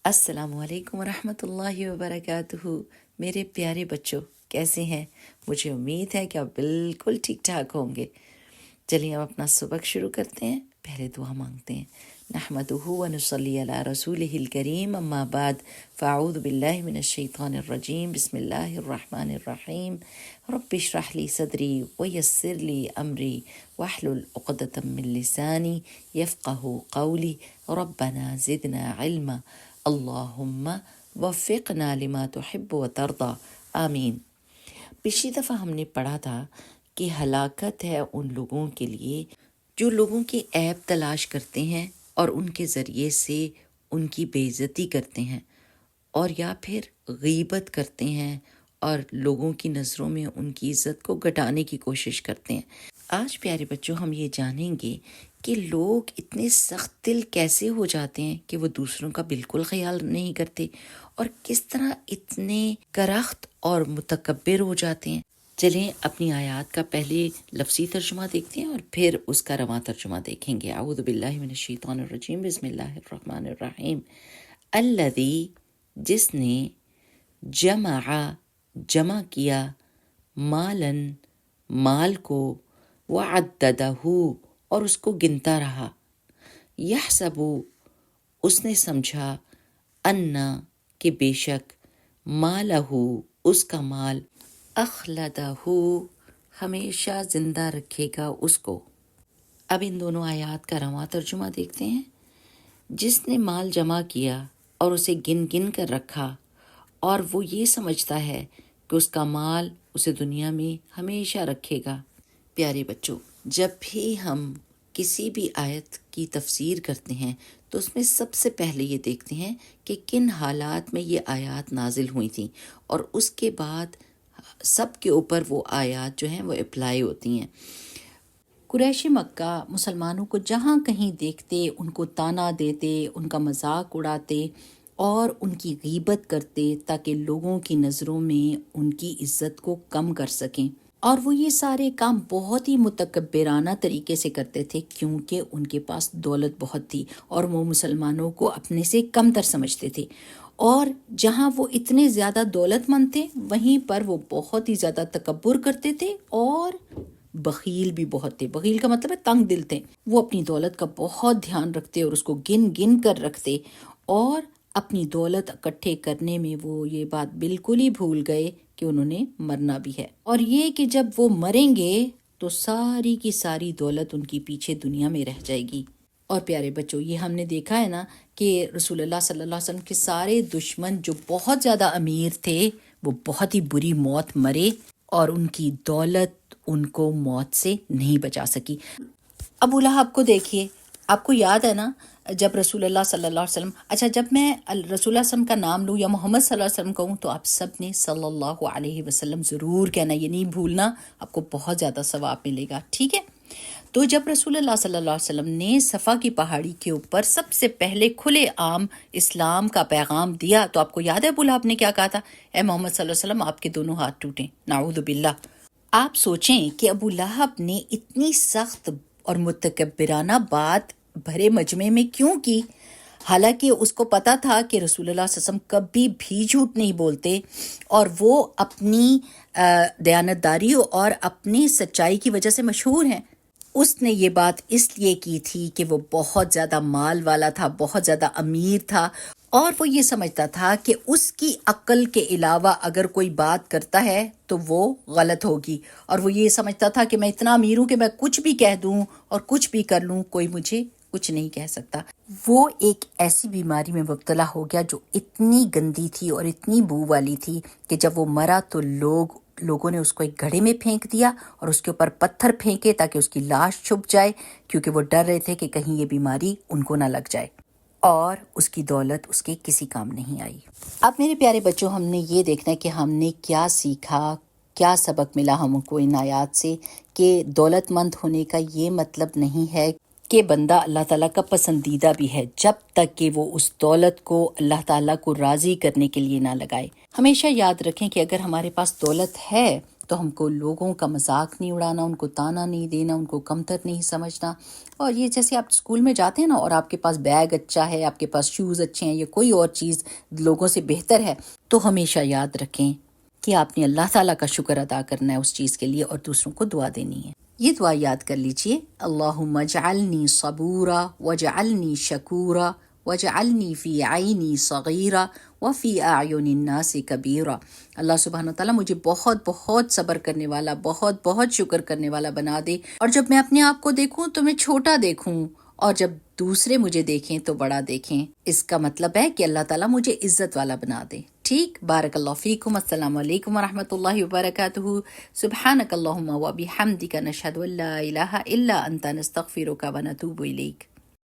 السلام علیکم ورحمۃ اللہ وبرکاتہ۔ میرے پیارے بچوں، کیسے ہیں؟ مجھے امید ہے کہ آپ بالکل ٹھیک ٹھاک ہوں گے۔ چلیے اب اپنا سبق شروع کرتے ہیں۔ پہلے دعا مانگتے ہیں۔ نحمدہ ونصلی علی رسولہ الکریم، اما بعد فاعوذ باللہ من الشیطان الرجیم، بسم اللہ الرحمن الرحیم۔ رب اشرح لی صدری ویسر لی امری واحلل عقدۃ من لسانی یفقہوا قولی، ربنا زدنا علما، اللہم وفقنا لما تحب و ترضی، آمین۔ پچھلی دفعہ ہم نے پڑھا تھا کہ ہلاکت ہے ان لوگوں کے لیے جو لوگوں کی عیب تلاش کرتے ہیں اور ان کے ذریعے سے ان کی بے عزتی کرتے ہیں، اور یا پھر غیبت کرتے ہیں اور لوگوں کی نظروں میں ان کی عزت کو گھٹانے کی کوشش کرتے ہیں۔ آج پیارے بچوں ہم یہ جانیں گے کہ لوگ اتنے سخت دل کیسے ہو جاتے ہیں کہ وہ دوسروں کا بالکل خیال نہیں کرتے، اور کس طرح اتنے کرخت اور متکبر ہو جاتے ہیں۔ چلیں اپنی آیات کا پہلے لفظی ترجمہ دیکھتے ہیں اور پھر اس کا رواں ترجمہ دیکھیں گے۔ اعوذ باللہ من الشیطان الرجیم، بسم اللہ الرحمن الرحیم۔ الذی، جس نے، جمع کیا، مالن، مال کو، وعددہ، اور اس کو گنتا رہا، یحسب، اس نے سمجھا، انا، کہ بے شک، مالہ، اس کا مال، اخلدہ، ہمیشہ زندہ رکھے گا اس کو۔ اب ان دونوں آیات کا رواں ترجمہ دیکھتے ہیں۔ جس نے مال جمع کیا اور اسے گن گن کر رکھا، اور وہ یہ سمجھتا ہے کہ اس کا مال اسے دنیا میں ہمیشہ رکھے گا۔ پیارے بچوں، جب بھی ہم کسی بھی آیت کی تفسیر کرتے ہیں تو اس میں سب سے پہلے یہ دیکھتے ہیں کہ کن حالات میں یہ آیات نازل ہوئی تھیں، اور اس کے بعد سب کے اوپر وہ آیات جو ہیں وہ اپلائی ہوتی ہیں۔ قریش مکہ مسلمانوں کو جہاں کہیں دیکھتے ان کو طعنہ دیتے، ان کا مذاق اڑاتے اور ان کی غیبت کرتے تاکہ لوگوں کی نظروں میں ان کی عزت کو کم کر سکیں، اور وہ یہ سارے کام بہت ہی متکبرانہ طریقے سے کرتے تھے کیونکہ ان کے پاس دولت بہت تھی اور وہ مسلمانوں کو اپنے سے کم تر سمجھتے تھے، اور جہاں وہ اتنے زیادہ دولت مند تھے وہیں پر وہ بہت ہی زیادہ تکبر کرتے تھے اور بخیل بھی بہت تھے۔ بخیل کا مطلب ہے تنگ دل تھے۔ وہ اپنی دولت کا بہت دھیان رکھتے اور اس کو گن گن کر رکھتے، اور اپنی دولت اکٹھے کرنے میں وہ یہ بات بالکل ہی بھول گئے کہ انہوں نے مرنا بھی ہے، اور یہ کہ جب وہ مریں گے تو ساری کی ساری دولت ان کی پیچھے دنیا میں رہ جائے گی۔ اور پیارے بچوں، یہ ہم نے دیکھا ہے نا کہ رسول اللہ صلی اللہ علیہ وسلم کے سارے دشمن جو بہت زیادہ امیر تھے وہ بہت ہی بری موت مرے، اور ان کی دولت ان کو موت سے نہیں بچا سکی۔ ابو لہب کو دیکھیے، آپ کو یاد ہے نا جب رسول اللہ صلی اللہ علیہ وسلم، اچھا جب میں رسول اللہ صلی اللہ علیہ وسلم کا نام لوں یا محمد صلی اللہ علیہ وسلم کہوں تو آپ سب نے صلی اللہ علیہ وسلم ضرور کہنا، یہ نہیں بھولنا، آپ کو بہت زیادہ ثواب ملے گا، ٹھیک ہے؟ تو جب رسول اللہ صلی اللہ علیہ وسلم نے صفا کی پہاڑی کے اوپر سب سے پہلے کھلے عام اسلام کا پیغام دیا تو آپ کو یاد ہے ابو لہب نے کیا کہا تھا؟ اے محمد صلی اللہ علیہ وسلم، آپ کے دونوں ہاتھ ٹوٹیں، نعوذ باللہ۔ آپ سوچیں کہ ابو لہب نے اتنی سخت اور متکبرانہ بات بھرے مجمع میں کیوں کی، حالانکہ اس کو پتا تھا کہ رسول اللہ صلی اللہ علیہ وسلم کبھی بھی جھوٹ نہیں بولتے، اور وہ اپنی دیانتداری اور اپنی سچائی کی وجہ سے مشہور ہیں۔ اس نے یہ بات اس لیے کی تھی کہ وہ بہت زیادہ مال والا تھا، بہت زیادہ امیر تھا، اور وہ یہ سمجھتا تھا کہ اس کی عقل کے علاوہ اگر کوئی بات کرتا ہے تو وہ غلط ہوگی، اور وہ یہ سمجھتا تھا کہ میں اتنا امیر ہوں کہ میں کچھ بھی کہہ دوں اور کچھ بھی کر لوں، کوئی مجھے کچھ نہیں کہہ سکتا۔ وہ ایک ایسی بیماری میں مبتلا ہو گیا جو اتنی گندی تھی اور اتنی بو والی تھی کہ جب وہ مرا تو لوگوں نے اس کو ایک گھڑے میں پھینک دیا اور اس کے اوپر پتھر پھینکے تاکہ اس کی لاش چھپ جائے، کیونکہ وہ ڈر رہے تھے کہ کہیں یہ بیماری ان کو نہ لگ جائے، اور اس کی دولت اس کے کسی کام نہیں آئی۔ اب میرے پیارے بچوں، ہم نے یہ دیکھنا ہے کہ ہم نے کیا سیکھا، کیا سبق ملا ہم کو ان آیات سے، کہ دولت مند ہونے کا یہ مطلب نہیں ہے کہ بندہ اللہ تعالیٰ کا پسندیدہ بھی ہے جب تک کہ وہ اس دولت کو اللہ تعالیٰ کو راضی کرنے کے لیے نہ لگائے۔ ہمیشہ یاد رکھیں کہ اگر ہمارے پاس دولت ہے تو ہم کو لوگوں کا مذاق نہیں اڑانا، ان کو تانا نہیں دینا، ان کو کمتر نہیں سمجھنا. اور یہ جیسے آپ اسکول میں جاتے ہیں نا اور آپ کے پاس بیگ اچھا ہے، آپ کے پاس شوز اچھے ہیں یا کوئی اور چیز لوگوں سے بہتر ہے، تو ہمیشہ یاد رکھیں کہ آپ نے اللہ تعالیٰ کا شکر ادا کرنا ہے اس چیز کے لیے اور دوسروں کو دعا دینی ہے. یہ دعا یاد کر لیجئے، اللہم اجعلنی صبورا واجعلنی شکورا واجعلنی فی عینی صغیرا وفی اعین الناس کبیرا. اللہ سبحانہ وتعالیٰ مجھے بہت بہت صبر کرنے والا، بہت بہت شکر کرنے والا بنا دے، اور جب میں اپنے آپ کو دیکھوں تو میں چھوٹا دیکھوں، اور جب دوسرے مجھے دیکھیں تو بڑا دیکھیں. اس کا مطلب ہے کہ اللہ تعالیٰ مجھے عزت والا بنا دے. ٹھیک. بارک اللہ فیکم. السلام علیکم ورحمۃ اللہ وبرکاتہ. سبحانک اللہم و بحمدک نشہد ان لا الہ الا انت نستغفرک و نتوب الیک.